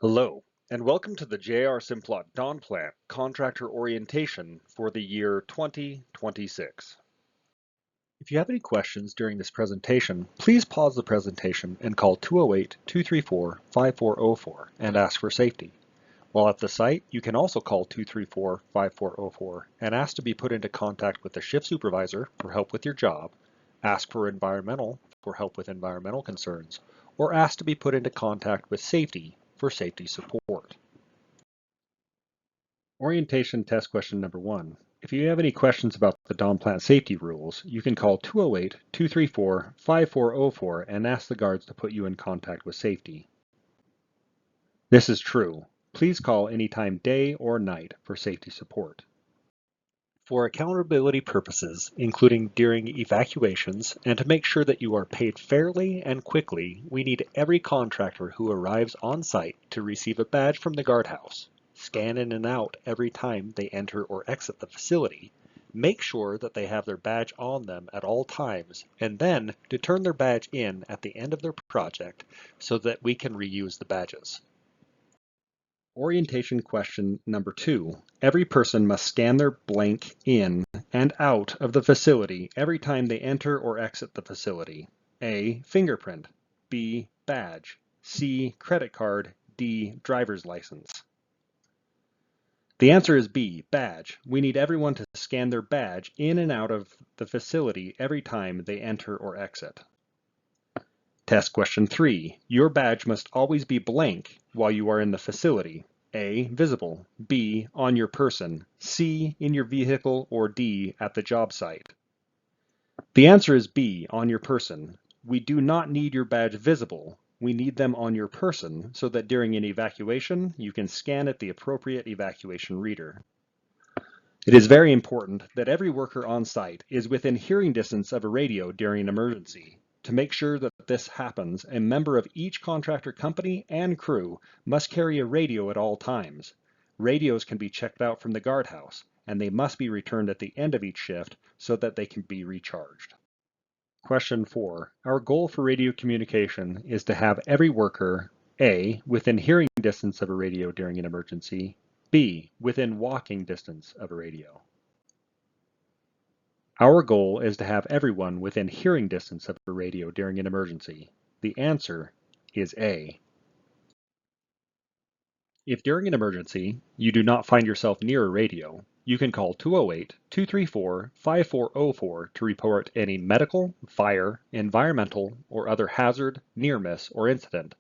Hello, and welcome to the J.R. Simplot Dawn Plant Contractor Orientation for the year 2026. If you have any questions during this presentation, please pause the presentation and call 208-234-5404 and ask for safety. While at the site, you can also call 234-5404 and ask to be put into contact with the shift supervisor for help with your job, ask for environmental for help with environmental concerns, or ask to be put into contact with safety for safety support. Orientation test question number 1. If you have any questions about the Dawn Plant safety rules, you can call 208-234-5404 and ask the guards to put you in contact with safety. This is true. Please call anytime day or night for safety support. For accountability purposes, including during evacuations, and to make sure that you are paid fairly and quickly, we need every contractor who arrives on site to receive a badge from the guardhouse. Scan in and out every time they enter or exit the facility. Make sure that they have their badge on them at all times, and then to turn their badge in at the end of their project so that we can reuse the badges. Orientation question number 2. Every person must scan their blank in and out of the facility every time they enter or exit the facility. A. Fingerprint. B. Badge. C. Credit card. D. Driver's license. The answer is B. Badge. We need everyone to scan their badge in and out of the facility every time they enter or exit. Test question 3. Your badge must always be blank while you are in the facility. A. Visible. B. On your person. C. In your vehicle. Or D. At the job site. The answer is B. On your person. We do not need your badge visible. We need them on your person so that during an evacuation, you can scan at the appropriate evacuation reader. It is very important that every worker on site is within hearing distance of a radio during an emergency. To make sure that this happens, a member of each contractor company and crew must carry a radio at all times. Radios can be checked out from the guardhouse, and they must be returned at the end of each shift so that they can be recharged. Question 4. Our goal for radio communication is to have every worker A. Within hearing distance of a radio during an emergency, B. Within walking distance of a radio. Our goal is to have everyone within hearing distance of a radio during an emergency. The answer is A. If during an emergency you do not find yourself near a radio, you can call 208-234-5404 to report any medical, fire, environmental, or other hazard, near miss, or incident.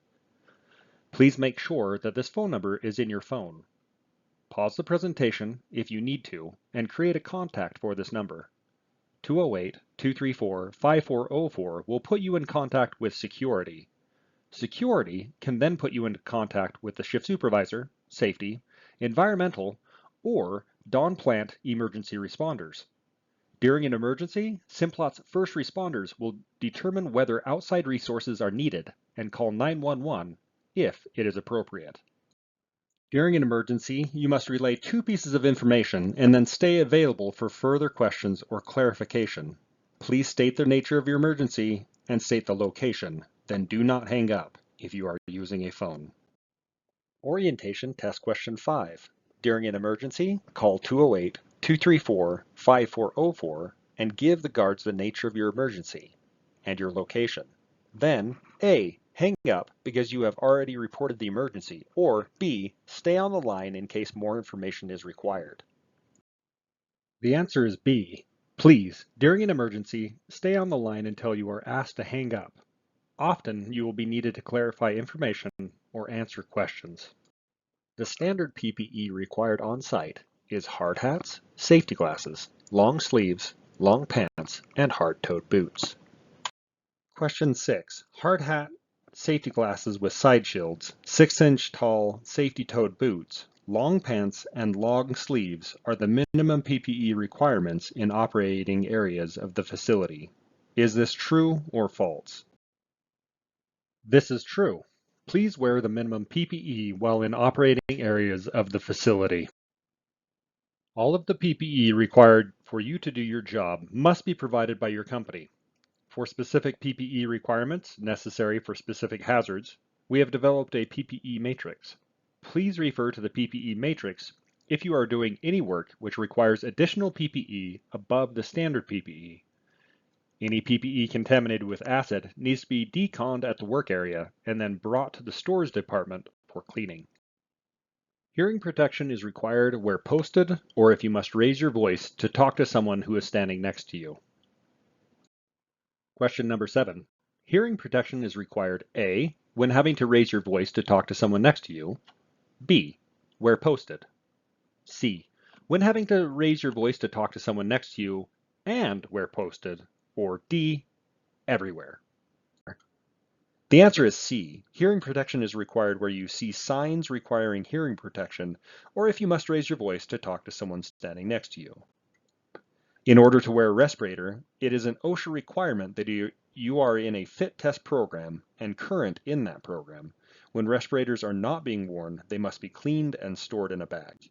Please make sure that this phone number is in your phone. Pause the presentation if you need to and create a contact for this number. 208-234-5404 will put you in contact with security. Security can then put you into contact with the shift supervisor, safety, environmental, or Dawn Plant emergency responders. During an emergency, Simplot's first responders will determine whether outside resources are needed and call 911 if it is appropriate. During an emergency, you must relay 2 pieces of information and then stay available for further questions or clarification. Please state the nature of your emergency and state the location. Then do not hang up if you are using a phone. Orientation test question 5. During an emergency, call 208-234-5404 and give the guards the nature of your emergency and your location. Then, A. Hang up because you have already reported the emergency, or B. Stay on the line in case more information is required. The answer is B. Please, during an emergency, stay on the line until you are asked to hang up. Often, you will be needed to clarify information or answer questions. The standard PPE required on site is hard hats, safety glasses, long sleeves, long pants, and hard-toed boots. Question 6. Hard hat, safety glasses with side shields, 6-inch tall safety-toed boots, long pants, and long sleeves are the minimum PPE requirements in operating areas of the facility. Is this true or false? This is true. Please wear the minimum PPE while in operating areas of the facility. All of the PPE required for you to do your job must be provided by your company. For specific PPE requirements necessary for specific hazards, we have developed a PPE matrix. Please refer to the PPE matrix if you are doing any work which requires additional PPE above the standard PPE. Any PPE contaminated with acid needs to be deconned at the work area and then brought to the stores department for cleaning. Hearing protection is required where posted or if you must raise your voice to talk to someone who is standing next to you. Question number 7. Hearing protection is required A, when having to raise your voice to talk to someone next to you, B, where posted, C, when having to raise your voice to talk to someone next to you and where posted, or D, everywhere. The answer is C. Hearing protection is required where you see signs requiring hearing protection, or if you must raise your voice to talk to someone standing next to you. In order to wear a respirator, it is an OSHA requirement that you are in a fit test program and current in that program. When respirators are not being worn, they must be cleaned and stored in a bag.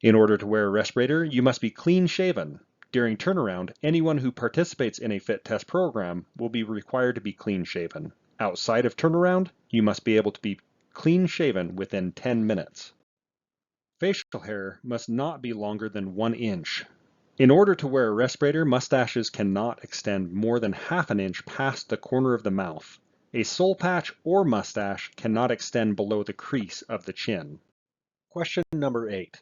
In order to wear a respirator, you must be clean shaven. During turnaround, anyone who participates in a fit test program will be required to be clean shaven. Outside of turnaround, you must be able to be clean shaven within 10 minutes. Facial hair must not be longer than 1 inch. In order to wear a respirator, mustaches cannot extend more than ½ an inch past the corner of the mouth. A soul patch or mustache cannot extend below the crease of the chin. Question number 8.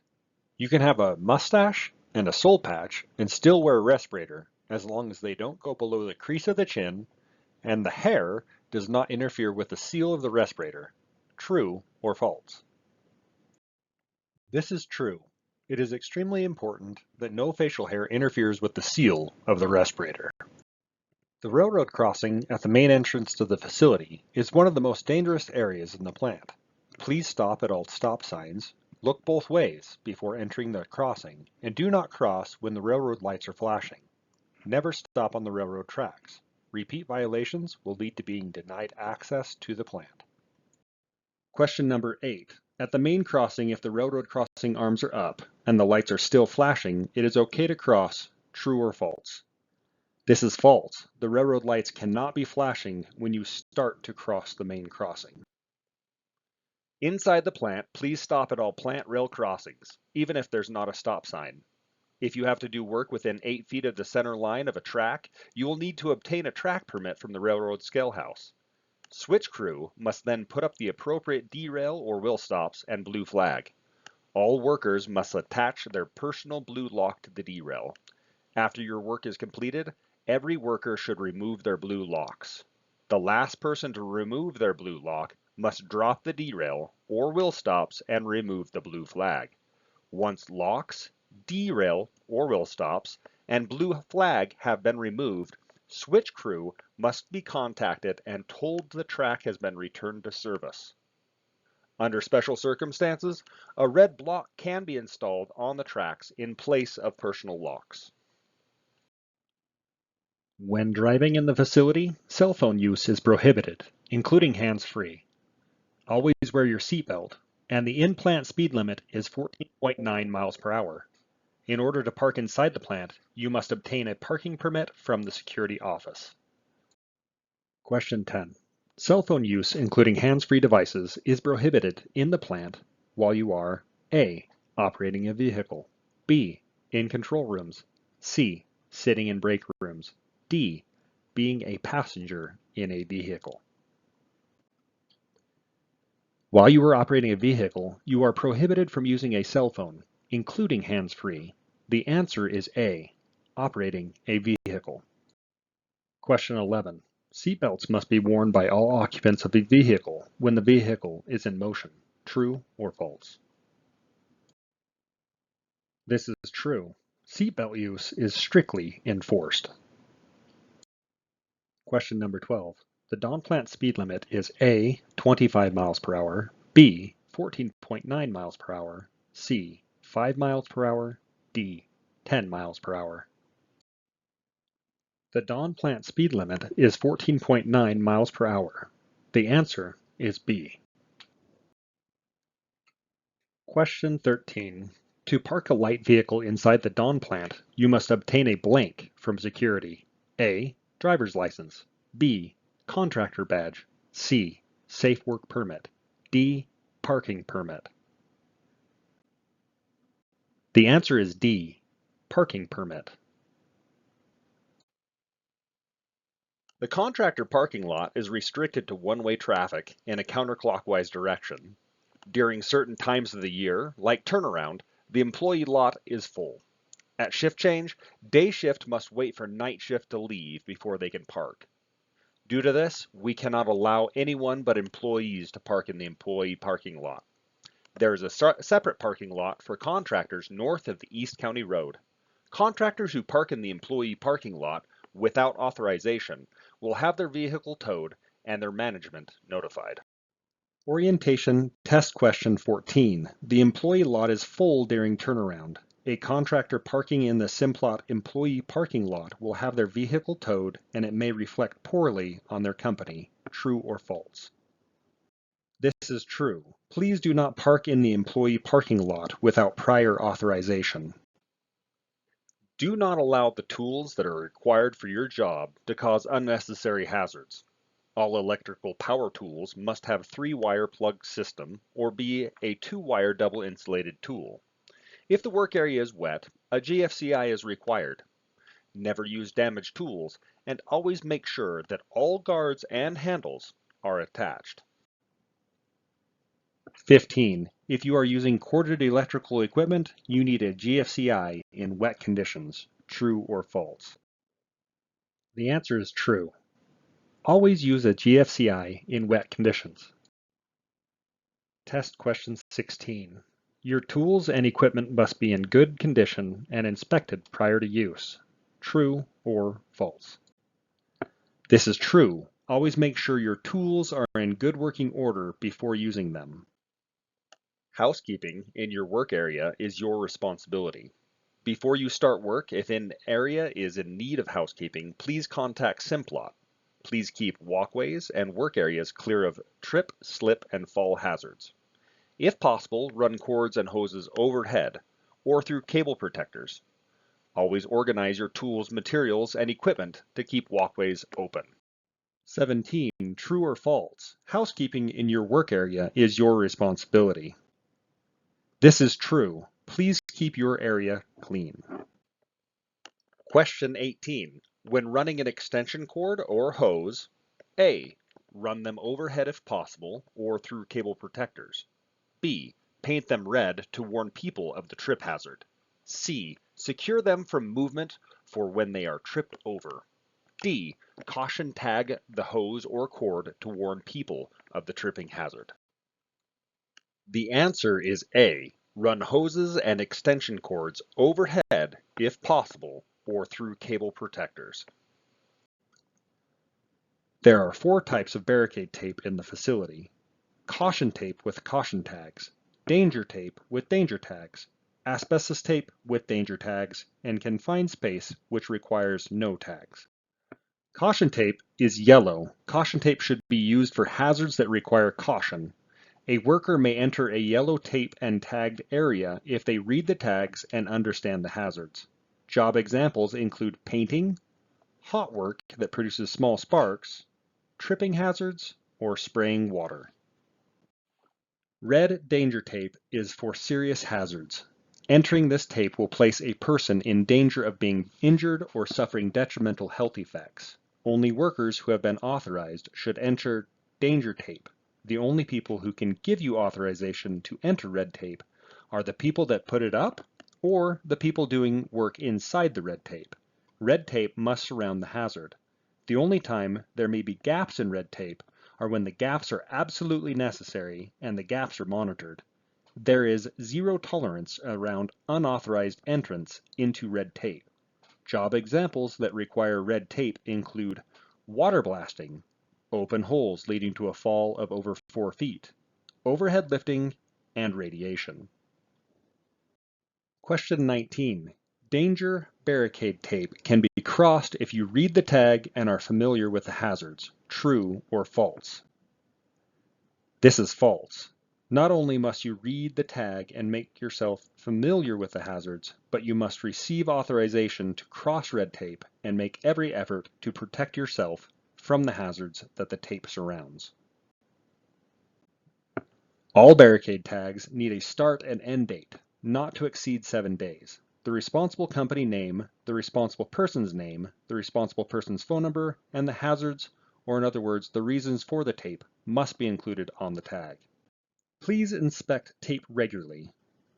You can have a mustache and a soul patch and still wear a respirator as long as they don't go below the crease of the chin and the hair does not interfere with the seal of the respirator. True or false? This is true. It is extremely important that no facial hair interferes with the seal of the respirator. The railroad crossing at the main entrance to the facility is one of the most dangerous areas in the plant. Please stop at all stop signs, look both ways before entering the crossing, and do not cross when the railroad lights are flashing. Never stop on the railroad tracks. Repeat violations will lead to being denied access to the plant. Question number 8. At the main crossing, if the railroad crossing arms are up and the lights are still flashing, it is okay to cross. True or false? This is false. The railroad lights cannot be flashing when you start to cross the main crossing. Inside the plant, please stop at all plant rail crossings, even if there's not a stop sign. If you have to do work within 8 feet of the center line of a track, you will need to obtain a track permit from the railroad scale house. Switch crew must then put up the appropriate derail or wheel stops and blue flag. All workers must attach their personal blue lock to the derail. After your work is completed, every worker should remove their blue locks. The last person to remove their blue lock must drop the derail or wheel stops and remove the blue flag. Once locks, derail or wheel stops, and blue flag have been removed, switch crew must be contacted and told the track has been returned to service. Under special circumstances, a red block can be installed on the tracks in place of personal locks. When driving in the facility, cell phone use is prohibited, including hands-free. Always wear your seatbelt, and the in-plant speed limit is 14.9 miles per hour. In order to park inside the plant, you must obtain a parking permit from the security office. Question 10. Cell phone use, including hands-free devices, is prohibited in the plant while you are A. Operating a vehicle, B. In control rooms, C. Sitting in break rooms, D. Being a passenger in a vehicle. While you are operating a vehicle, you are prohibited from using a cell phone, including hands-free. The answer is A. Operating a vehicle. Question 11. Seatbelts must be worn by all occupants of a vehicle when the vehicle is in motion. True or false? This is true. Seatbelt use is strictly enforced. Question number 12. The Dawn plant speed limit is A. 25 miles per hour, B. 14.9 miles per hour, C. 5 miles per hour, D. 10 miles per hour. The Dawn plant speed limit is 14.9 miles per hour. The answer is B. Question 13. To park a light vehicle inside the Dawn plant, you must obtain a blank from security. A. Driver's license. B. Contractor badge. C. Safe work permit. D. parking permit? The answer is D, parking permit. The contractor parking lot is restricted to one-way traffic in a counterclockwise direction. During certain times of the year, like turnaround, the employee lot is full. At shift change, day shift must wait for night shift to leave before they can park. Due to this, we cannot allow anyone but employees to park in the employee parking lot. There is a separate parking lot for contractors north of the East County Road. Contractors who park in the employee parking lot without authorization will have their vehicle towed and their management notified. Orientation test question 14. The employee lot is full during turnaround. A contractor parking in the Simplot employee parking lot will have their vehicle towed and it may reflect poorly on their company. True or false? This is true. Please do not park in the employee parking lot without prior authorization. Do not allow the tools that are required for your job to cause unnecessary hazards. All electrical power tools must have 3-wire plug system or be a 2-wire double insulated tool. If the work area is wet, a GFCI is required. Never use damaged tools and always make sure that all guards and handles are attached. 15. If you are using corded electrical equipment, you need a GFCI in wet conditions. True or false? The answer is true. Always use a GFCI in wet conditions. Test question 16. Your tools and equipment must be in good condition and inspected prior to use. True or false? This is true. Always make sure your tools are in good working order before using them. Housekeeping in your work area is your responsibility. Before you start work, if an area is in need of housekeeping, please contact Simplot. Please keep walkways and work areas clear of trip, slip, and fall hazards. If possible, run cords and hoses overhead or through cable protectors. Always organize your tools, materials, and equipment to keep walkways open. 17. True or false? Housekeeping in your work area is your responsibility. This is true. Please keep your area clean. Question 18. When running an extension cord or hose, A. Run them overhead if possible or through cable protectors. B. Paint them red to warn people of the trip hazard. C. Secure them from movement for when they are tripped over. D. Caution tag the hose or cord to warn people of the tripping hazard. The answer is A. Run hoses and extension cords overhead if possible or through cable protectors. There are 4 types of barricade tape in the facility. Caution tape with caution tags, danger tape with danger tags, asbestos tape with danger tags, and confined space which requires no tags. Caution tape is yellow. Caution tape should be used for hazards that require caution. A worker may enter a yellow tape and tagged area if they read the tags and understand the hazards. Job examples include painting, hot work that produces small sparks, tripping hazards, or spraying water. Red danger tape is for serious hazards. Entering this tape will place a person in danger of being injured or suffering detrimental health effects. Only workers who have been authorized should enter danger tape. The only people who can give you authorization to enter red tape are the people that put it up or the people doing work inside the red tape. Red tape must surround the hazard. The only time there may be gaps in red tape are when the gaps are absolutely necessary and the gaps are monitored. There is zero tolerance around unauthorized entrance into red tape. Job examples that require red tape include water blasting, open holes leading to a fall of over 4 feet, overhead lifting, and radiation. Question 19. Danger barricade tape can be crossed if you read the tag and are familiar with the hazards. True or false? This is false. Not only must you read the tag and make yourself familiar with the hazards, but you must receive authorization to cross red tape and make every effort to protect yourself from the hazards that the tape surrounds. All barricade tags need a start and end date, not to exceed 7 days. The responsible company name, the responsible person's name, the responsible person's phone number, and the hazards, or in other words, the reasons for the tape, must be included on the tag. Please inspect tape regularly.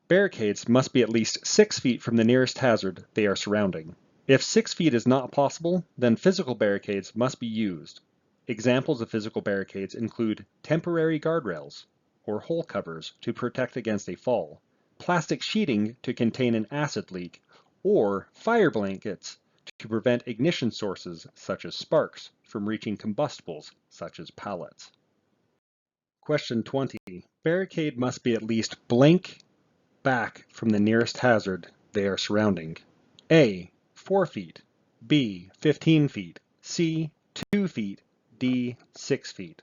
Barricades must be at least 6 feet from the nearest hazard they are surrounding. If 6 feet is not possible, then physical barricades must be used. Examples of physical barricades include temporary guardrails, or hole covers to protect against a fall, plastic sheeting to contain an acid leak, or fire blankets to prevent ignition sources such as sparks from reaching combustibles such as pallets. Question 20. Barricade must be at least blank back from the nearest hazard they are surrounding. A. 4 feet. B. 15 feet. C. 2 feet. D. 6 feet.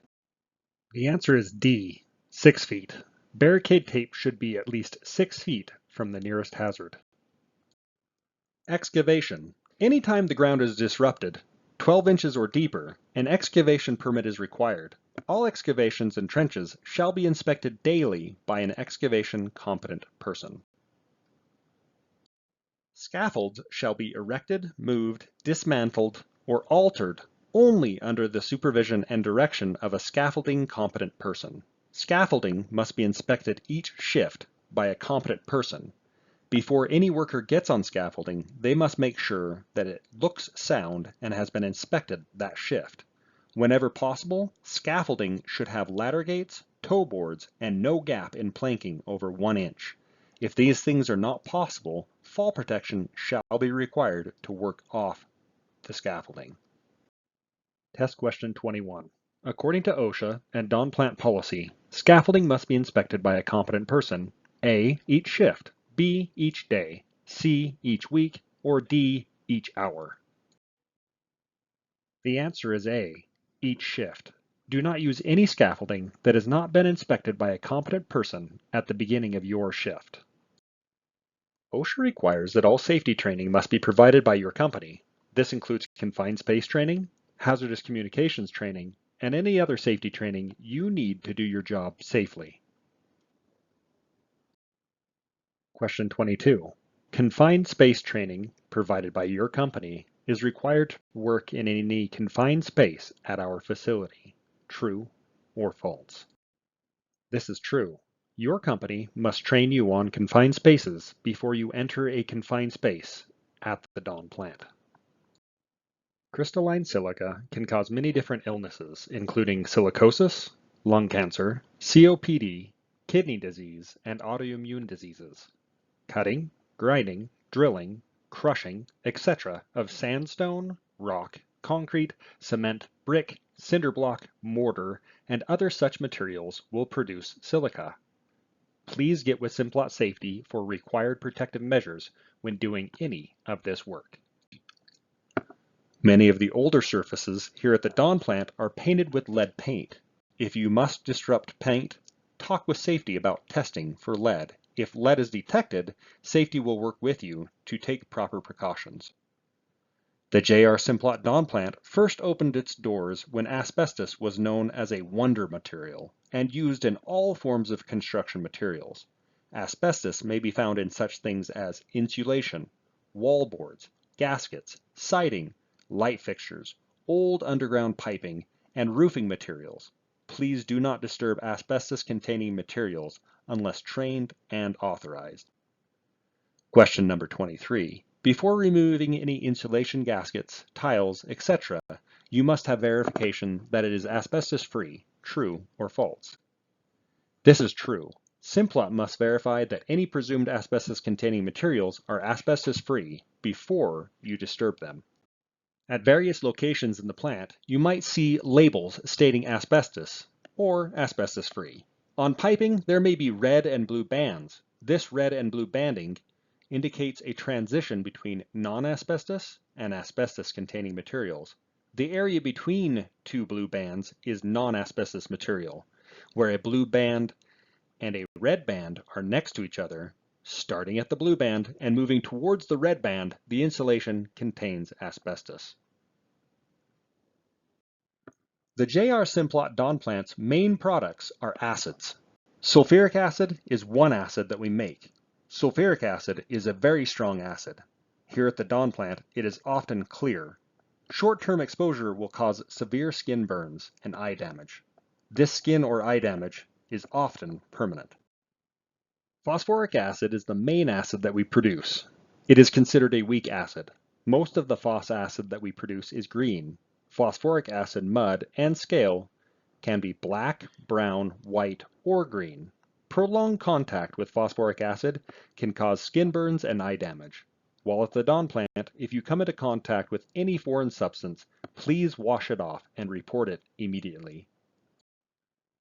The answer is D. 6 feet. Barricade tape should be at least 6 feet from the nearest hazard. Excavation. Anytime the ground is disrupted, 12 inches or deeper, an excavation permit is required. All excavations and trenches shall be inspected daily by an excavation competent person. Scaffolds shall be erected, moved, dismantled, or altered only under the supervision and direction of a scaffolding competent person. Scaffolding must be inspected each shift by a competent person. Before any worker gets on scaffolding, they must make sure that it looks sound and has been inspected that shift. Whenever possible, scaffolding should have ladder gates, toe boards, and no gap in planking over 1 inch. If these things are not possible, fall protection shall be required to work off the scaffolding. Test question 21. According to OSHA and Don Plant policy, scaffolding must be inspected by a competent person. A. Each shift. B. Each day. C. Each week. Or D. Each hour. The answer is A. Each shift. Do not use any scaffolding that has not been inspected by a competent person at the beginning of your shift. OSHA requires that all safety training must be provided by your company. This includes confined space training, hazardous communications training, and any other safety training you need to do your job safely. Question 22. Confined space training provided by your company is required to work in any confined space at our facility. True or false? This is true. Your company must train you on confined spaces before you enter a confined space at the Dawn plant. Crystalline silica can cause many different illnesses, including silicosis, lung cancer, COPD, kidney disease, and autoimmune diseases. Cutting, grinding, drilling, crushing, etc. of sandstone, rock, concrete, cement, brick, cinder block, mortar, and other such materials will produce silica. Please get with Simplot Safety for required protective measures when doing any of this work. Many of the older surfaces here at the Dawn plant are painted with lead paint. If you must disrupt paint, talk with safety about testing for lead. If lead is detected, safety will work with you to take proper precautions. The J.R. Simplot Dawn plant first opened its doors when asbestos was known as a wonder material and used in all forms of construction materials. Asbestos may be found in such things as insulation, wallboards, gaskets, siding, light fixtures, old underground piping, and roofing materials. Please do not disturb asbestos-containing materials unless trained and authorized. Question number 23. Before removing any insulation gaskets, tiles, etc., you must have verification that it is asbestos-free. True or false? This is true. Simplot must verify that any presumed asbestos-containing materials are asbestos-free before you disturb them. At various locations in the plant, you might see labels stating asbestos or asbestos-free. On piping, there may be red and blue bands. This red and blue banding indicates a transition between non-asbestos and asbestos-containing materials. The area between two blue bands is non-asbestos material, where a blue band and a red band are next to each other. Starting at the blue band and moving towards the red band, the insulation contains asbestos. The J.R. Simplot Dawn plant's main products are acids. Sulfuric acid is one acid that we make. Sulfuric acid is a very strong acid. Here at the Dawn plant, it is often clear. Short-term exposure will cause severe skin burns and eye damage. This skin or eye damage is often permanent. Phosphoric acid is the main acid that we produce. It is considered a weak acid. Most of the phos acid that we produce is green. Phosphoric acid mud and scale can be black, brown, white, or green. Prolonged contact with phosphoric acid can cause skin burns and eye damage. While at the Dawn plant, if you come into contact with any foreign substance, please wash it off and report it immediately.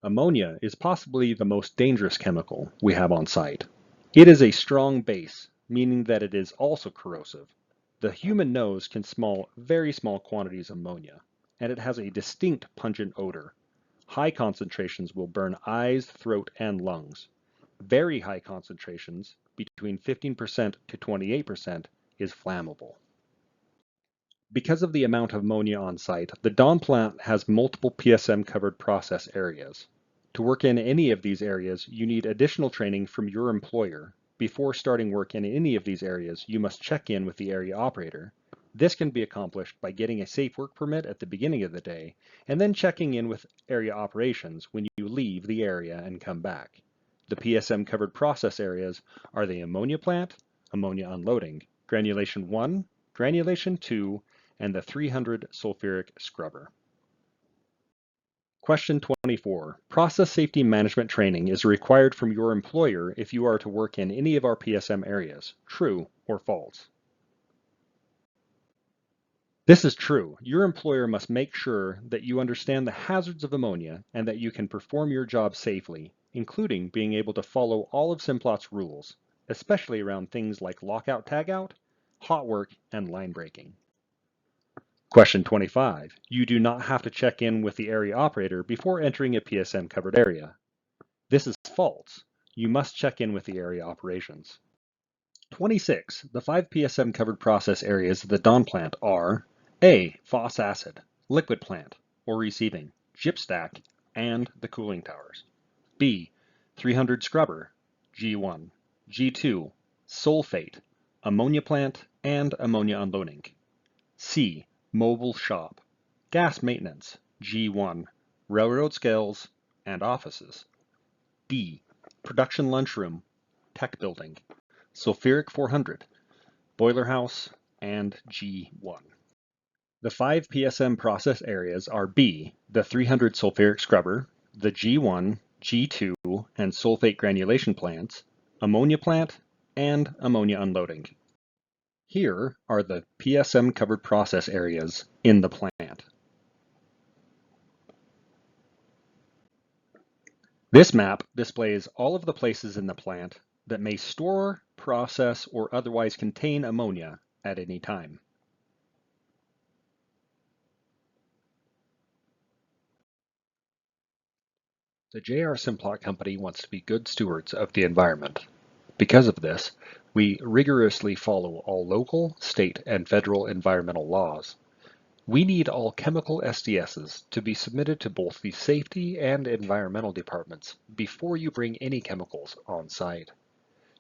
Ammonia is possibly the most dangerous chemical we have on site. It is a strong base, meaning that it is also corrosive. The human nose can smell very small quantities of ammonia, and it has a distinct pungent odor. High concentrations will burn eyes, throat, and lungs. Very high concentrations, between 15% to 28%, is flammable. Because of the amount of ammonia on site, the Dawn plant has multiple PSM-covered process areas. To work in any of these areas, you need additional training from your employer. Before starting work in any of these areas, you must check in with the area operator. This can be accomplished by getting a safe work permit at the beginning of the day, and then checking in with area operations when you leave the area and come back. The PSM-covered process areas are the ammonia plant, ammonia unloading, granulation 1, granulation 2, and the 300 sulfuric scrubber. Question 24. Process safety management training is required from your employer if you are to work in any of our PSM areas. True or false? This is true. Your employer must make sure that you understand the hazards of ammonia and that you can perform your job safely, including being able to follow all of Simplot's rules, especially around things like lockout tagout, hot work, and line breaking. Question 25. You do not have to check in with the area operator before entering a PSM covered area. This is false. You must check in with the area operations. 26. The 5 PSM covered process areas of the Dawn plant are A. Phos acid, liquid plant, or receiving, gypstack, and the cooling towers. B. 300 scrubber, G1, G2, sulfate, ammonia plant, and ammonia unloading. C. Mobile shop, gas maintenance, G1, railroad scales, and offices. D. Production lunchroom, tech building, sulfuric 400, boiler house, and G1. The 5 PSM process areas are B. The 300 sulfuric scrubber, the G1, G2, and sulfate granulation plants, ammonia plant, and ammonia unloading. Here are the PSM covered process areas in the plant. This map displays all of the places in the plant that may store, process, or otherwise contain ammonia at any time. The J.R. Simplot Company wants to be good stewards of the environment. Because of this, we rigorously follow all local, state, and federal environmental laws. We need all chemical SDSs to be submitted to both the safety and environmental departments before you bring any chemicals on site.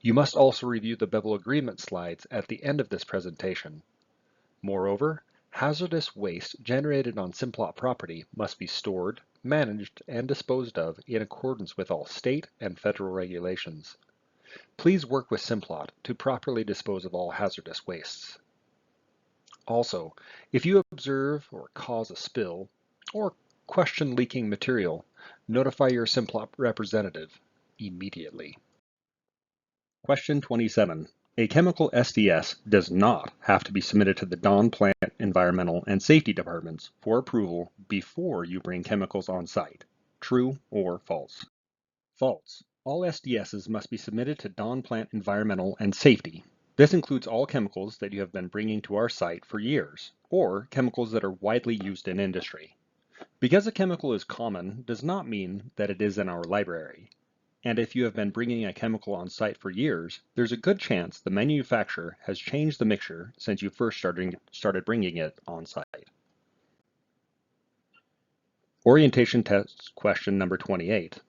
You must also review the Bevel Agreement slides at the end of this presentation. Moreover, hazardous waste generated on Simplot property must be stored, managed, and disposed of in accordance with all state and federal regulations. Please work with Simplot to properly dispose of all hazardous wastes. Also, if you observe or cause a spill or question leaking material, notify your Simplot representative immediately. Question 27. A chemical SDS does not have to be submitted to the Dawn Plant Environmental and Safety Departments for approval before you bring chemicals on site. True or false? False. All SDSs must be submitted to Dawn Plant Environmental and Safety. This includes all chemicals that you have been bringing to our site for years, or chemicals that are widely used in industry. Because a chemical is common does not mean that it is in our library. And if you have been bringing a chemical on site for years, there's a good chance the manufacturer has changed the mixture since you first started bringing it on site. Orientation test question number 28.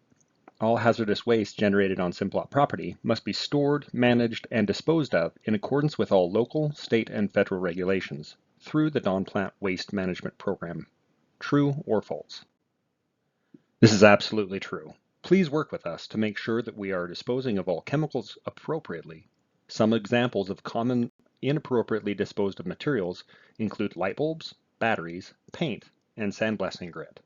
All hazardous waste generated on Simplot property must be stored, managed, and disposed of in accordance with all local, state, and federal regulations through the Don Plant Waste Management Program. True or false? This is absolutely true. Please work with us to make sure that we are disposing of all chemicals appropriately. Some examples of common inappropriately disposed of materials include light bulbs, batteries, paint, and sandblasting grit.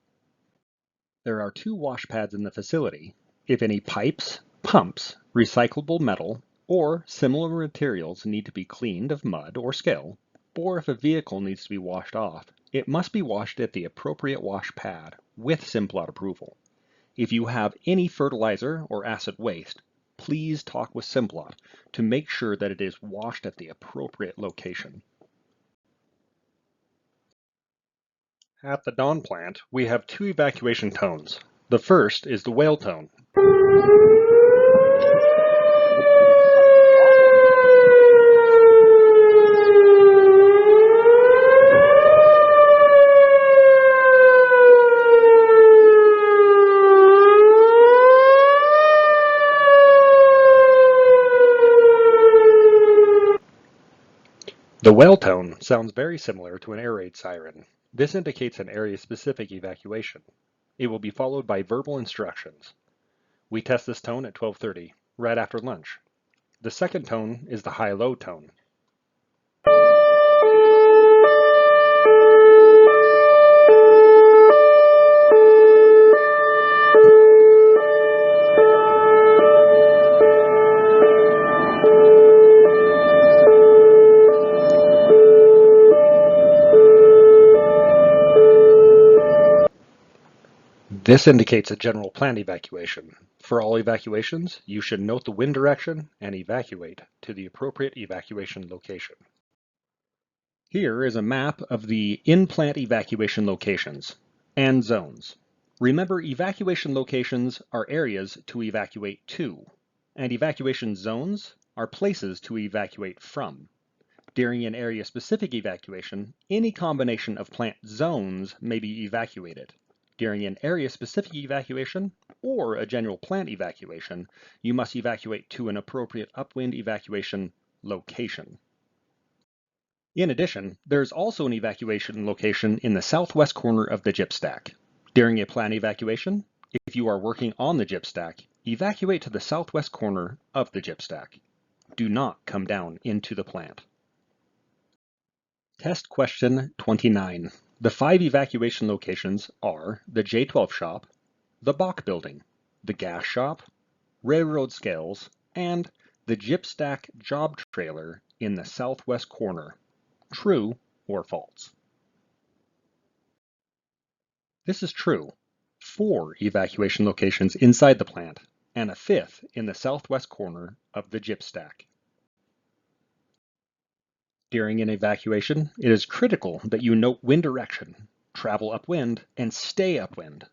There are 2 wash pads in the facility. If any pipes, pumps, recyclable metal, or similar materials need to be cleaned of mud or scale, or if a vehicle needs to be washed off, it must be washed at the appropriate wash pad with Simplot approval. If you have any fertilizer or acid waste, please talk with Simplot to make sure that it is washed at the appropriate location. At the Don plant, we have 2 evacuation tones. The first is the whale tone. The whale tone sounds very similar to an air raid siren. This indicates an area-specific evacuation. It will be followed by verbal instructions. We test this tone at 12:30, right after lunch. The second tone is the high-low tone. This indicates a general plan evacuation. For all evacuations, you should note the wind direction and evacuate to the appropriate evacuation location. Here is a map of the in-plant evacuation locations and zones. Remember, evacuation locations are areas to evacuate to, and evacuation zones are places to evacuate from. During an area-specific evacuation, any combination of plant zones may be evacuated. During an area-specific evacuation or a general plant evacuation, you must evacuate to an appropriate upwind evacuation location. In addition, there is also an evacuation location in the southwest corner of the gyp stack. During a plant evacuation, if you are working on the gyp stack, evacuate to the southwest corner of the gyp stack. Do not come down into the plant. Test question 29. The 5 evacuation locations are the J12 shop, the Bach building, the gas shop, railroad scales, and the gyp stack job trailer in the southwest corner. True or false? This is true. 4 evacuation locations inside the plant, and a 5th in the southwest corner of the gyp stack. During an evacuation, it is critical that you note wind direction, travel upwind, and stay upwind.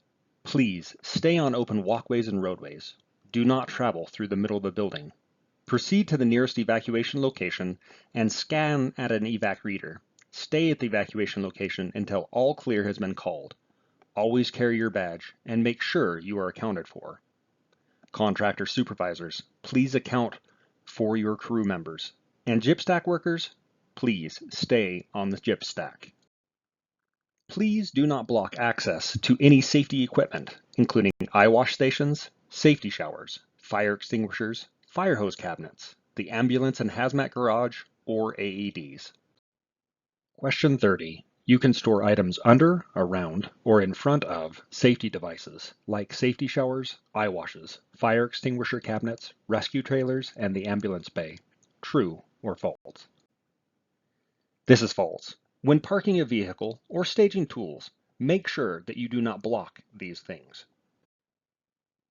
Please stay on open walkways and roadways. Do not travel through the middle of a building. Proceed to the nearest evacuation location and scan at an evac reader. Stay at the evacuation location until all clear has been called. Always carry your badge and make sure you are accounted for. Contractor supervisors, please account for your crew members. And gyp stack workers, please stay on the gyp stack. Please do not block access to any safety equipment, including eye wash stations, safety showers, fire extinguishers, fire hose cabinets, the ambulance and hazmat garage, or AEDs. Question 30. You can store items under, around, or in front of safety devices, like safety showers, eye washes, fire extinguisher cabinets, rescue trailers, and the ambulance bay. True or false? This is false. When parking a vehicle or staging tools, make sure that you do not block these things.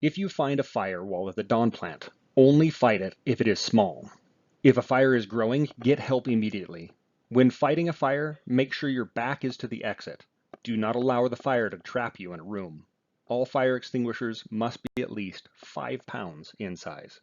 If you find a fire while at the Don plant, only fight it if it is small. If a fire is growing, get help immediately. When fighting a fire, make sure your back is to the exit. Do not allow the fire to trap you in a room. All fire extinguishers must be at least 5 pounds in size.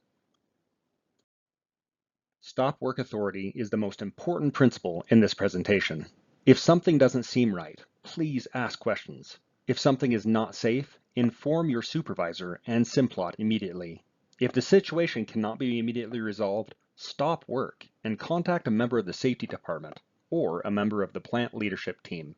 Stop work authority is the most important principle in this presentation. If something doesn't seem right, please ask questions. If something is not safe, Inform your supervisor and Simplot immediately. If the situation cannot be immediately resolved, stop work and contact a member of the safety department or a member of the plant leadership team.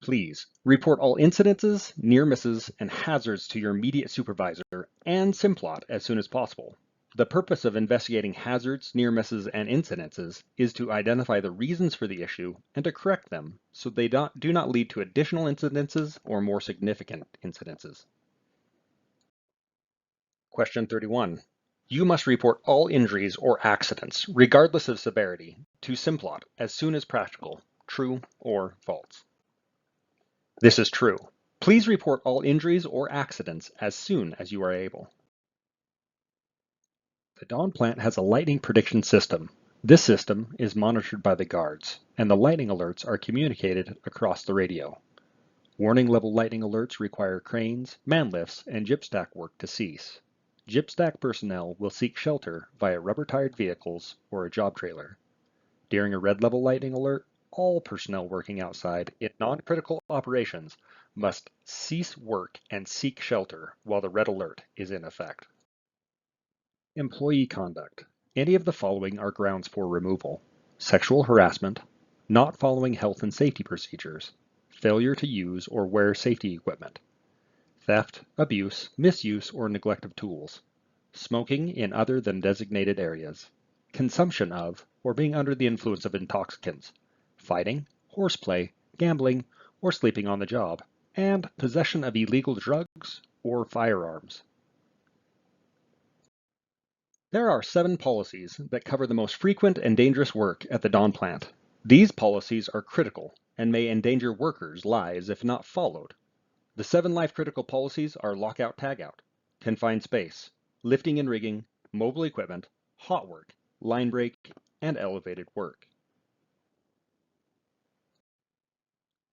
Please report all incidences, near misses, and hazards to your immediate supervisor and Simplot as soon as possible. The purpose of investigating hazards, near misses, and incidences is to identify the reasons for the issue and to correct them so they do not lead to additional incidences or more significant incidences. Question 31. You must report all injuries or accidents, regardless of severity, to Simplot as soon as practical. True or false? This is true. Please report all injuries or accidents as soon as you are able. The Dawn plant has a lightning prediction system. This system is monitored by the guards, and the lightning alerts are communicated across the radio. Warning level lightning alerts require cranes, man lifts, and gypstack work to cease. Gypstack personnel will seek shelter via rubber-tired vehicles or a job trailer. During a red level lightning alert, all personnel working outside in non-critical operations must cease work and seek shelter while the red alert is in effect. Employee conduct. Any of the following are grounds for removal: sexual harassment, not following health and safety procedures, failure to use or wear safety equipment, theft, abuse, misuse, or neglect of tools, smoking in other than designated areas, consumption of or being under the influence of intoxicants, fighting, horseplay, gambling, or sleeping on the job, and possession of illegal drugs or firearms. There are 7 policies that cover the most frequent and dangerous work at the Dawn plant. These policies are critical and may endanger workers' lives if not followed. The 7 life-critical policies are lockout tagout, confined space, lifting and rigging, mobile equipment, hot work, line break, and elevated work.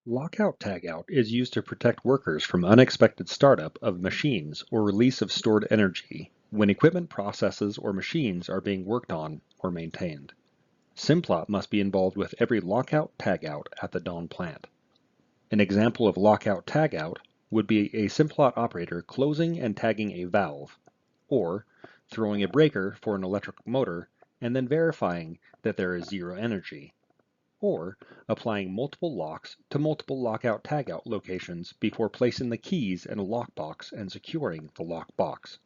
Lockout tagout is used to protect workers from unexpected startup of machines or release of stored energy when equipment, processes, or machines are being worked on or maintained. Simplot must be involved with every lockout tagout at the Dawn plant. An example of lockout tagout would be a Simplot operator closing and tagging a valve, or throwing a breaker for an electric motor and then verifying that there is zero energy, or applying multiple locks to multiple lockout tagout locations before placing the keys in a lockbox and securing the lockbox.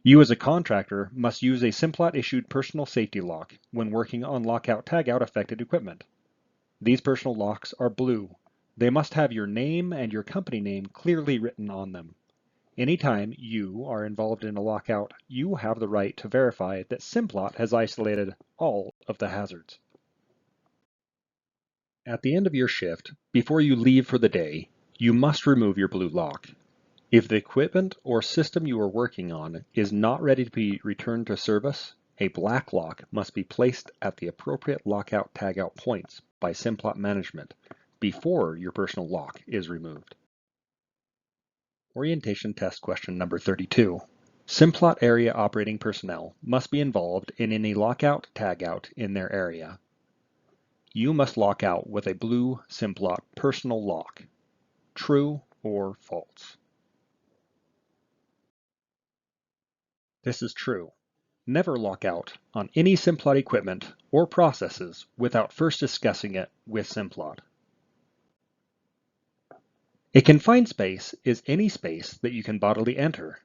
You as a contractor must use a Simplot-issued personal safety lock when working on lockout tagout affected equipment. These personal locks are blue. They must have your name and your company name clearly written on them. Anytime you are involved in a lockout, you have the right to verify that Simplot has isolated all of the hazards. At the end of your shift, before you leave for the day, you must remove your blue lock. If the equipment or system you are working on is not ready to be returned to service, a black lock must be placed at the appropriate lockout tagout points by Simplot management before your personal lock is removed. Orientation test question number 32. Simplot area operating personnel must be involved in any lockout tagout in their area. You must lock out with a blue Simplot personal lock. True or false? This is true. Never lock out on any Simplot equipment or processes without first discussing it with Simplot. A confined space is any space that you can bodily enter,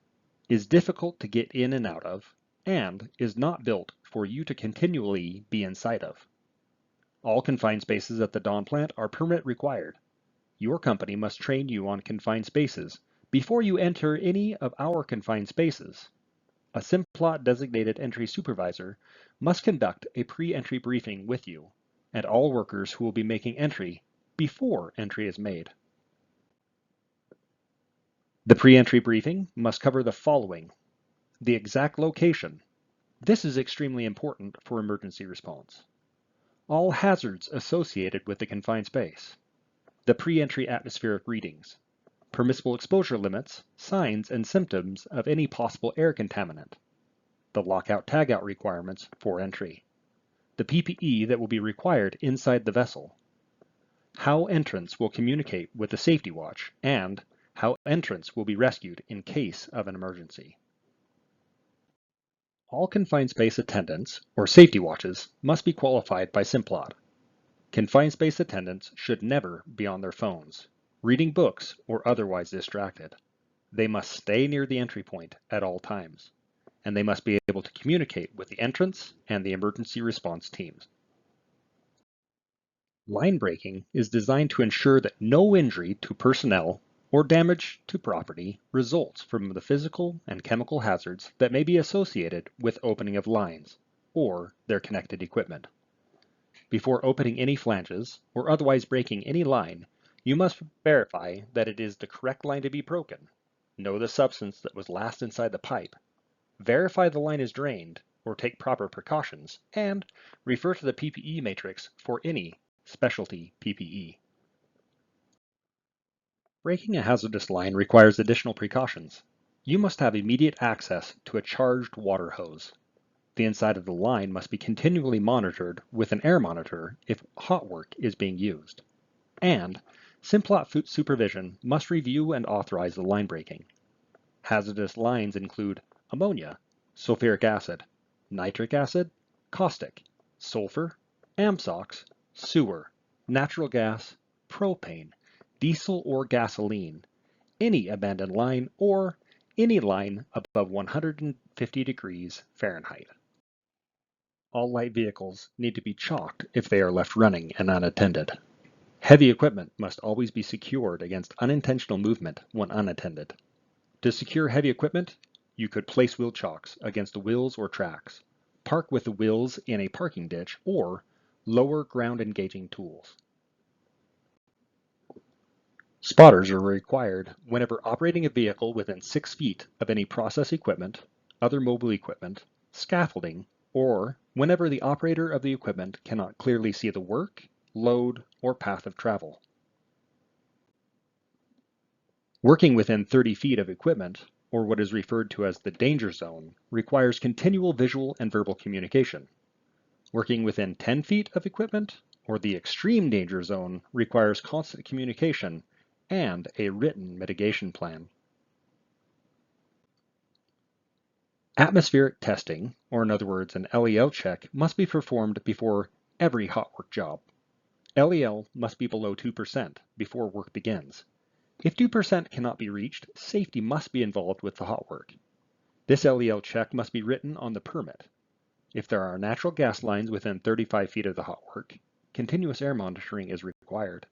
is difficult to get in and out of, and is not built for you to continually be inside of. All confined spaces at the Dawn plant are permit required. Your company must train you on confined spaces before you enter any of our confined spaces. A Simplot designated entry supervisor must conduct a pre-entry briefing with you and all workers who will be making entry before entry is made. The pre-entry briefing must cover the following: the exact location. This is extremely important for emergency response. All hazards associated with the confined space. The pre-entry atmospheric readings. Permissible exposure limits, signs, and symptoms of any possible air contaminant. The lockout tagout requirements for entry. The PPE that will be required inside the vessel. how entrants will communicate with the safety watch, and how entrants will be rescued in case of an emergency. All confined space attendants, or safety watches, must be qualified by Simplot. Confined space attendants should never be on their phones, reading books, or otherwise distracted. They must stay near the entry point at all times, and they must be able to communicate with the entrance and the emergency response teams. Line breaking is designed to ensure that no injury to personnel or damage to property results from the physical and chemical hazards that may be associated with opening of lines or their connected equipment. Before opening any flanges or otherwise breaking any line, you must verify that it is the correct line to be broken, know the substance that was last inside the pipe, verify the line is drained or take proper precautions, and refer to the PPE matrix for any specialty PPE. Breaking a hazardous line requires additional precautions. You must have immediate access to a charged water hose. The inside of the line must be continually monitored with an air monitor if hot work is being used. And Simplot supervision must review and authorize the line breaking. Hazardous lines include ammonia, sulfuric acid, nitric acid, caustic, sulfur, AMSOX, sewer, natural gas, propane, diesel or gasoline, any abandoned line, or any line above 150 degrees Fahrenheit. All light vehicles need to be chalked if they are left running and unattended. Heavy equipment must always be secured against unintentional movement when unattended. To secure heavy equipment, you could place wheel chocks against the wheels or tracks, park with the wheels in a parking ditch, or lower ground engaging tools. Spotters are required whenever operating a vehicle within 6 feet of any process equipment, other mobile equipment, scaffolding, or whenever the operator of the equipment cannot clearly see the work, load, or path of travel. Working within 30 feet of equipment, or what is referred to as the danger zone, requires continual visual and verbal communication. Working within 10 feet of equipment, or the extreme danger zone, requires constant communication and a written mitigation plan. Atmospheric testing, or in other words an LEL check, must be performed before every hot work job. LEL must be below 2% before work begins. If 2% cannot be reached, safety must be involved with the hot work. This LEL check must be written on the permit. If there are natural gas lines within 35 feet of the hot work, continuous air monitoring is required.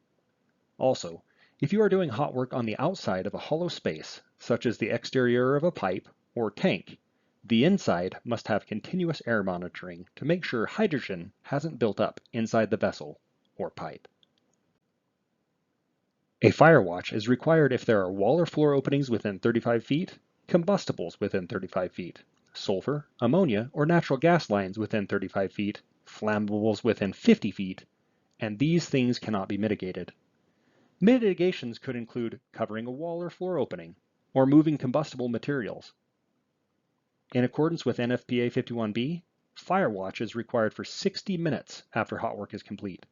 Also, if you are doing hot work on the outside of a hollow space, such as the exterior of a pipe or tank, the inside must have continuous air monitoring to make sure hydrogen hasn't built up inside the vessel or pipe. A fire watch is required if there are wall or floor openings within 35 feet, combustibles within 35 feet, sulfur, ammonia, or natural gas lines within 35 feet, flammables within 50 feet, and these things cannot be mitigated. Mitigations could include covering a wall or floor opening, or moving combustible materials. In accordance with NFPA 51B, fire watch is required for 60 minutes after hot work is complete.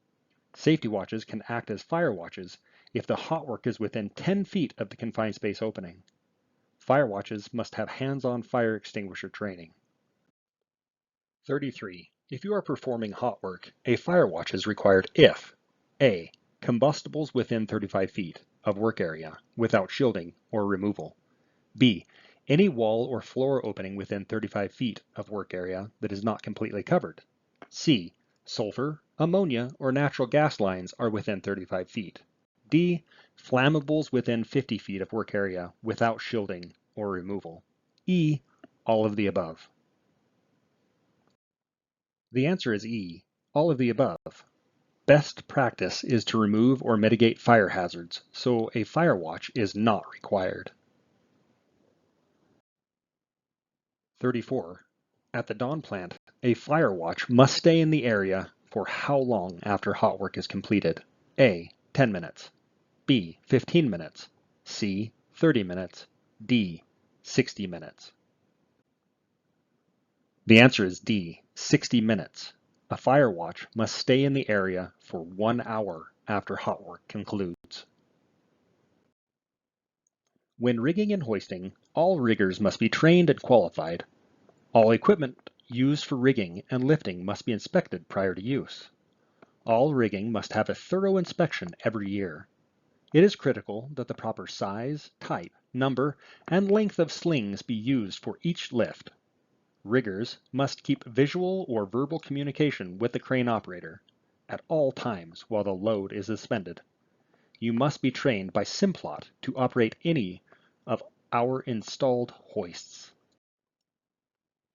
Safety watches can act as fire watches if the hot work is within 10 feet of the confined space opening. Fire watches must have hands-on fire extinguisher training. 33. If you are performing hot work, a fire watch is required if A. Combustibles within 35 feet of work area without shielding or removal. B. Any wall or floor opening within 35 feet of work area that is not completely covered. C. Sulfur, ammonia, or natural gas lines are within 35 feet. D. Flammables within 50 feet of work area without shielding or removal. E. All of the above. The answer is E. All of the above. Best practice is to remove or mitigate fire hazards, so a fire watch is not required. 34. At the Dawn plant, a fire watch must stay in the area for how long after hot work is completed? A. 10 minutes. B. 15 minutes. C. 30 minutes. D. 60 minutes. The answer is D. 60 minutes. A fire watch must stay in the area for 1 hour after hot work concludes. When rigging and hoisting, all riggers must be trained and qualified. All equipment used for rigging and lifting must be inspected prior to use. All rigging must have a thorough inspection every year. It is critical that the proper size, type, number, and length of slings be used for each lift. Riggers must keep visual or verbal communication with the crane operator at all times while the load is suspended. You must be trained by Simplot to operate any of our installed hoists.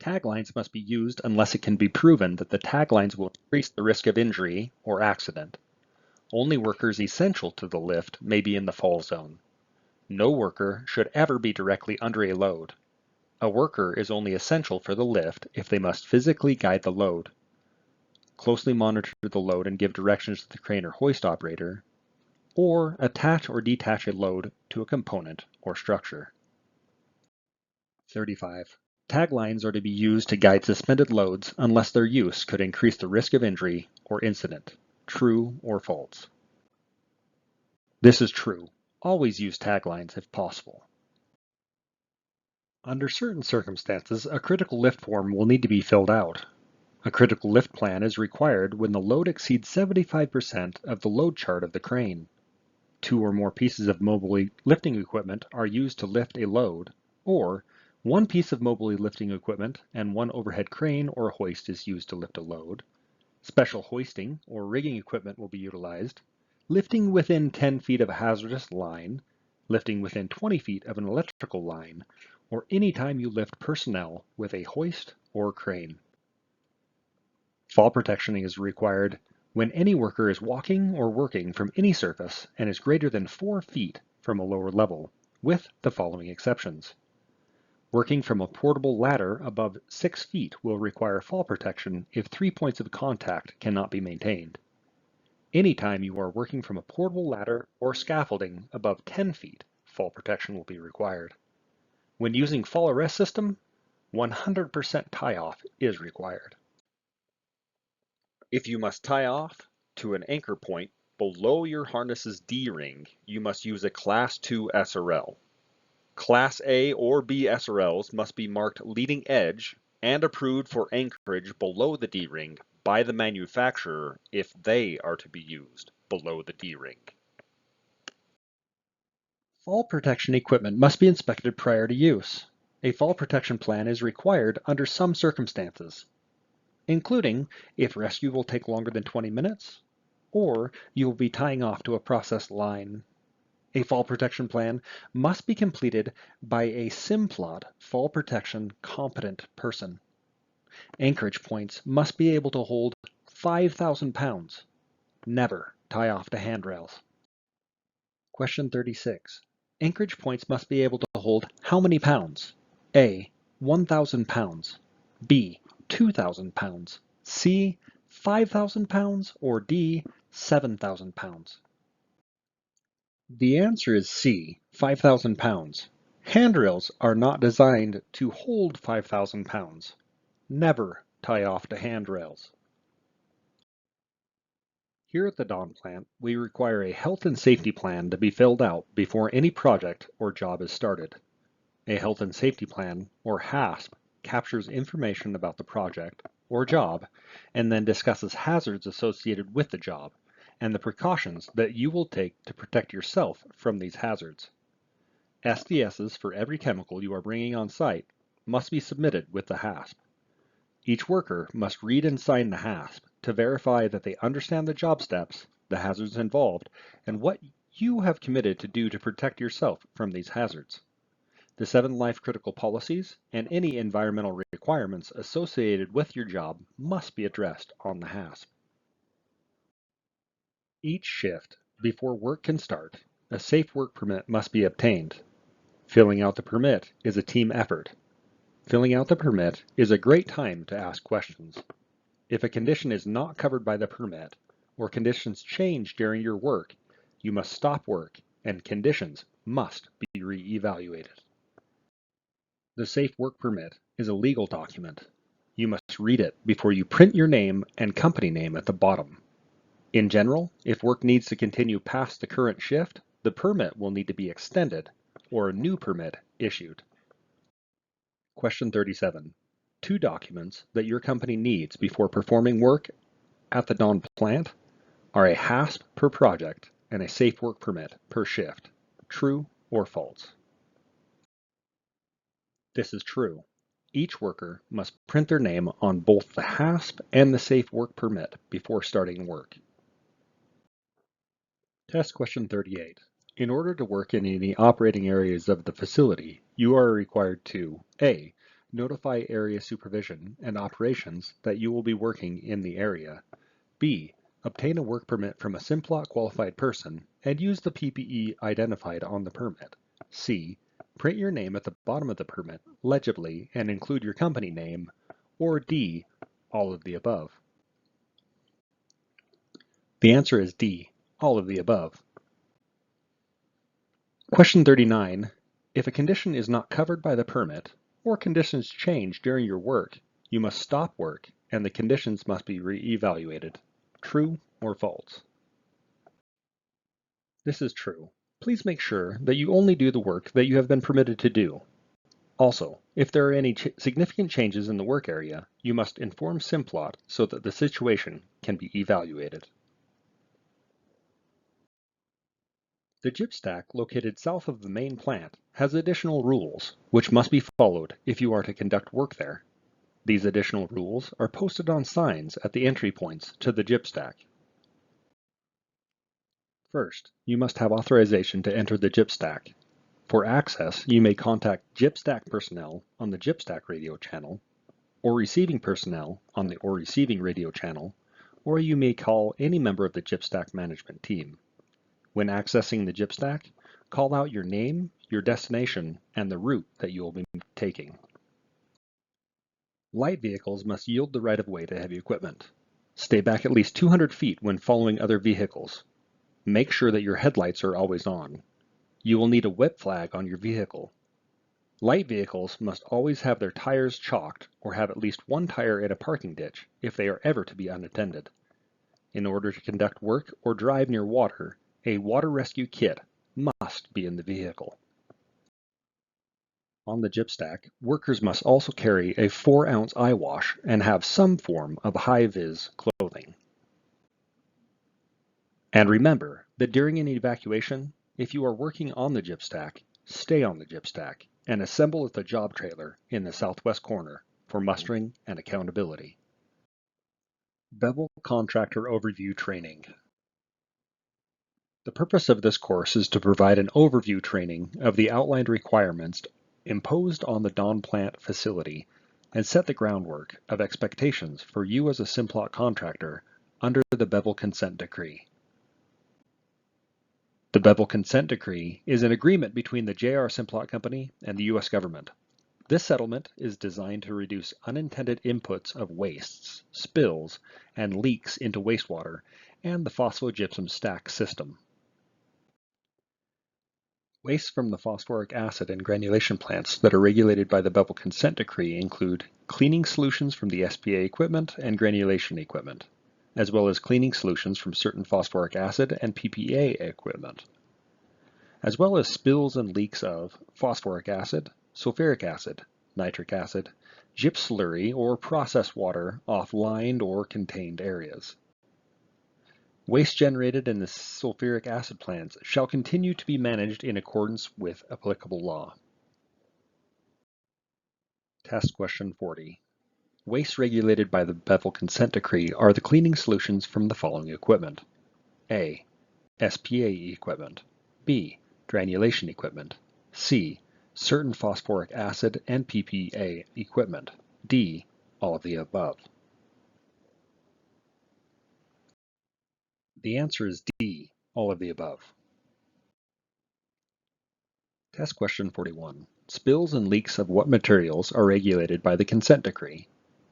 Taglines must be used unless it can be proven that the taglines will increase the risk of injury or accident. Only workers essential to the lift may be in the fall zone. No worker should ever be directly under a load. A worker is only essential for the lift if they must physically guide the load, closely monitor the load and give directions to the crane or hoist operator, or attach or detach a load to a component or structure. 35. Taglines are to be used to guide suspended loads unless their use could increase the risk of injury or incident. True or false? This is true. Always use taglines if possible. Under certain circumstances, a critical lift form will need to be filled out. A critical lift plan is required when the load exceeds 75% of the load chart of the crane. 2 or more pieces of mobile lifting equipment are used to lift a load, or 1 piece of mobile lifting equipment and 1 overhead crane or hoist is used to lift a load. Special hoisting or rigging equipment will be utilized. Lifting within 10 feet of a hazardous line, lifting within 20 feet of an electrical line, or any time you lift personnel with a hoist or crane. Fall protection is required when any worker is walking or working from any surface and is greater than 4 feet from a lower level, with the following exceptions. Working from a portable ladder above 6 feet will require fall protection if 3 points of contact cannot be maintained. Anytime you are working from a portable ladder or scaffolding above 10 feet, fall protection will be required. When using fall arrest system, 100% tie-off is required. If you must tie off to an anchor point below your harness's D-ring, you must use a Class 2 SRL. Class A or B SRLs must be marked leading edge and approved for anchorage below the D-ring by the manufacturer if they are to be used below the D-ring. Fall protection equipment must be inspected prior to use. A fall protection plan is required under some circumstances, including if rescue will take longer than 20 minutes, or you will be tying off to a process line. A fall protection plan must be completed by a Simplot fall protection competent person. Anchorage points must be able to hold 5,000 pounds. Never tie off to handrails. Question 36. Anchorage points must be able to hold how many pounds? A. 1,000 pounds. B. 2,000 pounds. C. 5,000 pounds. Or D. 7,000 pounds. The answer is C. 5,000 pounds. Handrails are not designed to hold 5,000 pounds. Never tie off to handrails. Here at the Dawn plant, we require a health and safety plan to be filled out before any project or job is started. A health and safety plan, or HASP, captures information about the project or job and then discusses hazards associated with the job and the precautions that you will take to protect yourself from these hazards. SDSs for every chemical you are bringing on site must be submitted with the HASP. Each worker must read and sign the HASP to verify that they understand the job steps, the hazards involved, and what you have committed to do to protect yourself from these hazards. The 7 life critical policies and any environmental requirements associated with your job must be addressed on the HASP. Each shift, before work can start, a safe work permit must be obtained. Filling out the permit is a team effort. Filling out the permit is a great time to ask questions. If a condition is not covered by the permit, or conditions change during your work, you must stop work and conditions must be re-evaluated. The Safe Work Permit is a legal document. You must read it before you print your name and company name at the bottom. In general, if work needs to continue past the current shift, the permit will need to be extended or a new permit issued. Question 37. Two documents that your company needs before performing work at the Dawn plant are a HASP per project and a safe work permit per shift. True or false? This is true. Each worker must print their name on both the HASP and the safe work permit before starting work. Test question 38. In order to work in any operating areas of the facility, you are required to A. Notify area supervision and operations that you will be working in the area. B. Obtain a work permit from a Simplot qualified person and use the PPE identified on the permit. C. Print your name at the bottom of the permit legibly and include your company name. Or D. All of the above. The answer is D. All of the above. Question 39. If a condition is not covered by the permit, or conditions change during your work, you must stop work and the conditions must be re-evaluated. True or false? This is true. Please make sure that you only do the work that you have been permitted to do. Also, if there are any significant changes in the work area, you must inform Simplot so that the situation can be evaluated. The gyp stack located south of the main plant has additional rules, which must be followed if you are to conduct work there. These additional rules are posted on signs at the entry points to the gyp stack. First, you must have authorization to enter the gyp stack. For access, you may contact gyp stack personnel on the gyp stack radio channel, or receiving personnel on the or receiving radio channel, or you may call any member of the gyp stack management team. When accessing the gyp stack, call out your name, your destination, and the route that you will be taking. Light vehicles must yield the right-of-way to heavy equipment. Stay back at least 200 feet when following other vehicles. Make sure that your headlights are always on. You will need a whip flag on your vehicle. Light vehicles must always have their tires chalked or have at least one tire in a parking ditch if they are ever to be unattended. In order to conduct work or drive near water, a water rescue kit must be in the vehicle. On the gyp stack, workers must also carry a 4-ounce eye wash and have some form of high-vis clothing. And remember that during an evacuation, if you are working on the gyp stack, stay on the gyp stack and assemble at the job trailer in the southwest corner for mustering and accountability. Bevel Contractor Overview Training. The purpose of this course is to provide an overview training of the outlined requirements imposed on the Dawn plant facility and set the groundwork of expectations for you as a Simplot contractor under the Bevel Consent Decree. The Bevel Consent Decree is an agreement between the J.R. Simplot Company and the U.S. government. This settlement is designed to reduce unintended inputs of wastes, spills, and leaks into wastewater and the phosphogypsum stack system. Waste from the phosphoric acid and granulation plants that are regulated by the Bevel Consent Decree include cleaning solutions from the SPA equipment and granulation equipment, as well as cleaning solutions from certain phosphoric acid and PPA equipment, as well as spills and leaks of phosphoric acid, sulfuric acid, nitric acid, gyp slurry or processed water off lined or contained areas. Waste generated in the sulfuric acid plants shall continue to be managed in accordance with applicable law. Test question 40. Waste regulated by the Bevel Consent Decree are the cleaning solutions from the following equipment. A. SPA equipment. B. Granulation equipment. C. Certain phosphoric acid and PPA equipment. D. All of the above. The answer is D. All of the above. Test question 41. Spills and leaks of what materials are regulated by the Consent Decree?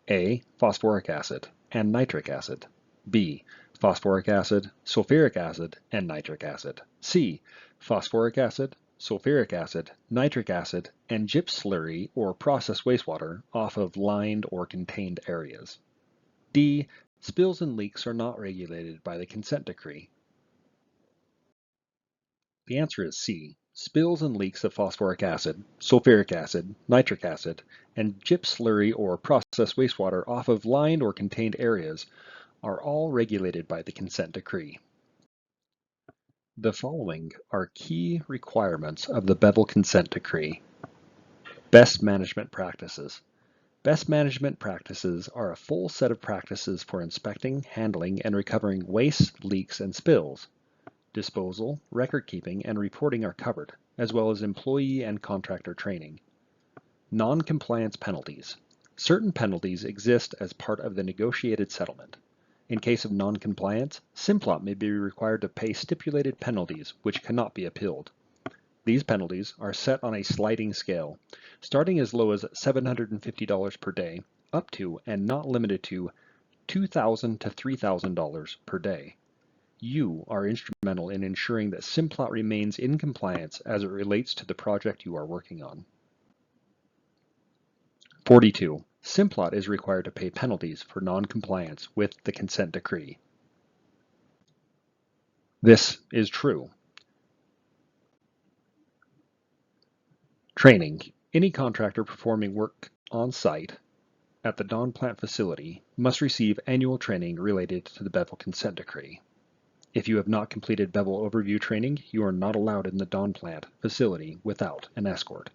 A. Phosphoric acid and nitric acid. B. Phosphoric acid, sulfuric acid, and nitric acid. C. Phosphoric acid, sulfuric acid, nitric acid, and gyp slurry or processed wastewater off of lined or contained areas. D. Spills and leaks are not regulated by the consent decree. The answer is C. Spills and leaks of phosphoric acid, sulfuric acid, nitric acid, and gyps slurry or processed wastewater off of lined or contained areas are all regulated by the consent decree. The following are key requirements of the Bevel Consent Decree. Best management practices. Best management practices are a full set of practices for inspecting, handling, and recovering waste, leaks, and spills. Disposal, record keeping, and reporting are covered, as well as employee and contractor training. Non-compliance penalties. Certain penalties exist as part of the negotiated settlement. In case of non-compliance, Simplot may be required to pay stipulated penalties which cannot be appealed. These penalties are set on a sliding scale, starting as low as $750 per day, up to and not limited to $2,000 to $3,000 per day. You are instrumental in ensuring that Simplot remains in compliance as it relates to the project you are working on. 42. Simplot is required to pay penalties for non-compliance with the consent decree. This is true. Training. Any contractor performing work on site at the Dawn Plant facility must receive annual training related to the Bevel Consent Decree. If you have not completed Bevel Overview training, you are not allowed in the Dawn Plant facility without an escort.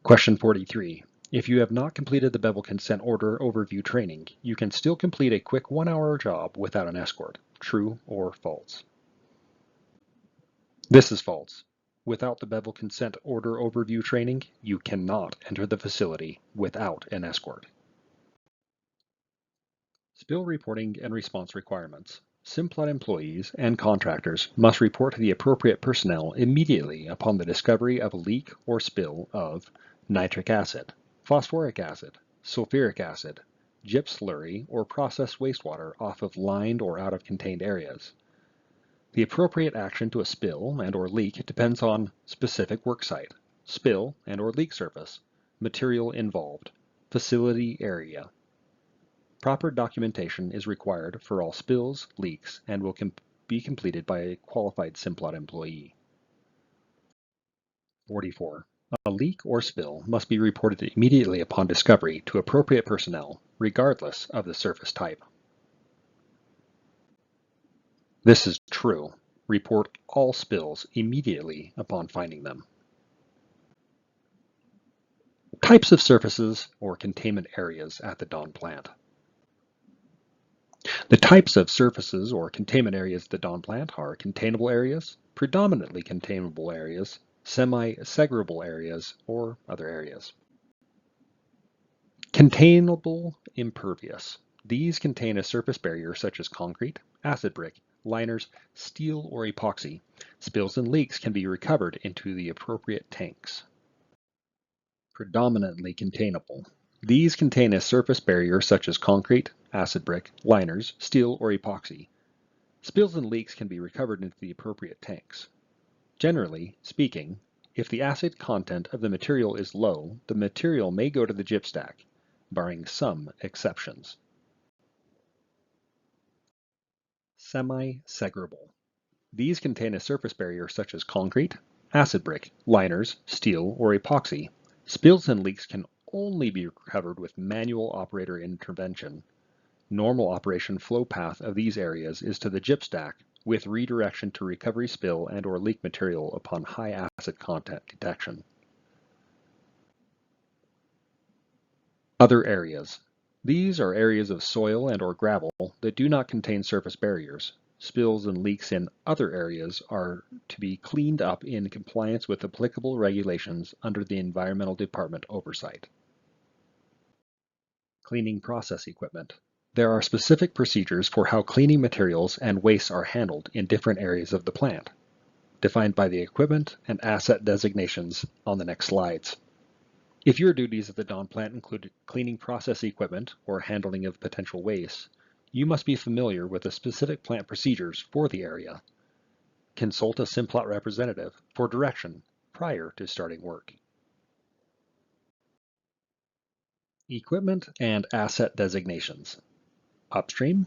Question 43. If you have not completed the Bevel Consent Order Overview training, you can still complete a quick 1-hour job without an escort. True or false? This is false. Without the Bevel Consent Order Overview training, you cannot enter the facility without an escort. Spill reporting and response requirements. Simplot employees and contractors must report to the appropriate personnel immediately upon the discovery of a leak or spill of nitric acid, phosphoric acid, sulfuric acid, gyps slurry, or processed wastewater off of lined or out of contained areas. The appropriate action to a spill and or leak depends on specific worksite, spill and or leak surface, material involved, facility area. Proper documentation is required for all spills, leaks, and will be completed by a qualified Simplot employee. 44. A leak or spill must be reported immediately upon discovery to appropriate personnel, regardless of the surface type. This is true. Report all spills immediately upon finding them. Types of surfaces or containment areas at the Dawn plant. The types of surfaces or containment areas at the Dawn plant are containable areas, predominantly containable areas, semi-segregable areas, or other areas. Containable impervious. These contain a surface barrier such as concrete, acid brick, liners, steel, or epoxy. Spills and leaks can be recovered into the appropriate tanks. Predominantly containable. These contain a surface barrier such as concrete, acid brick, liners, steel, or epoxy. Spills and leaks can be recovered into the appropriate tanks. Generally speaking, if the acid content of the material is low, the material may go to the gyp stack, barring some exceptions. Semi-segregable. These contain a surface barrier such as concrete, acid brick, liners, steel, or epoxy. Spills and leaks can only be recovered with manual operator intervention. Normal operation flow path of these areas is to the gyp stack with redirection to recovery spill and or leak material upon high acid content detection. Other areas. These are areas of soil and or gravel that do not contain surface barriers. Spills and leaks in other areas are to be cleaned up in compliance with applicable regulations under the Environmental Department oversight. Cleaning process equipment. There are specific procedures for how cleaning materials and wastes are handled in different areas of the plant, defined by the equipment and asset designations on the next slides. If your duties at the Dawn plant include cleaning process equipment or handling of potential waste, you must be familiar with the specific plant procedures for the area. Consult a Simplot representative for direction prior to starting work. Equipment and asset designations. Upstream,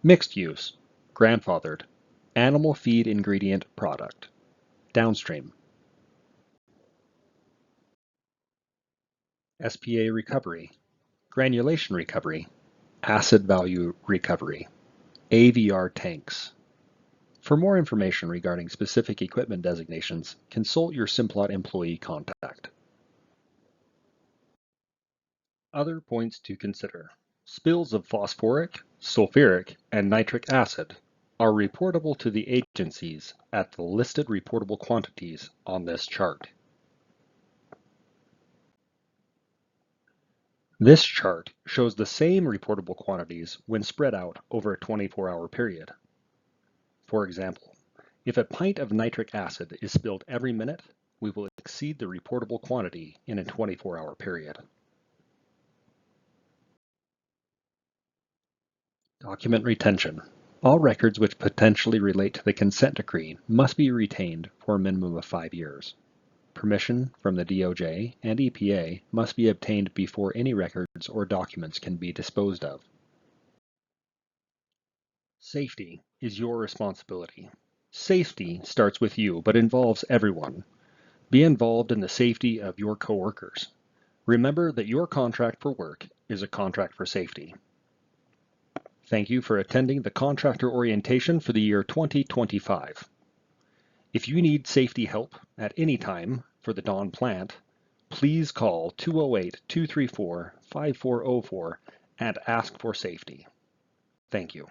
mixed use, grandfathered, animal feed ingredient product. Downstream, SPA recovery, granulation recovery, acid value recovery, AVR tanks. For more information regarding specific equipment designations, consult your Simplot employee contact. Other points to consider. Spills of phosphoric, sulfuric, and nitric acid are reportable to the agencies at the listed reportable quantities on this chart. This chart shows the same reportable quantities when spread out over a 24-hour period. For example, if a pint of nitric acid is spilled every minute, we will exceed the reportable quantity in a 24-hour period. Document retention. All records which potentially relate to the consent decree must be retained for a minimum of 5 years. Permission from the DOJ and EPA must be obtained before any records or documents can be disposed of. Safety is your responsibility. Safety starts with you, but involves everyone. Be involved in the safety of your coworkers. Remember that your contract for work is a contract for safety. Thank you for attending the Contractor Orientation for the year 2025. If you need safety help at any time for the Dawn plant, please call 208-234-5404 and ask for safety. Thank you.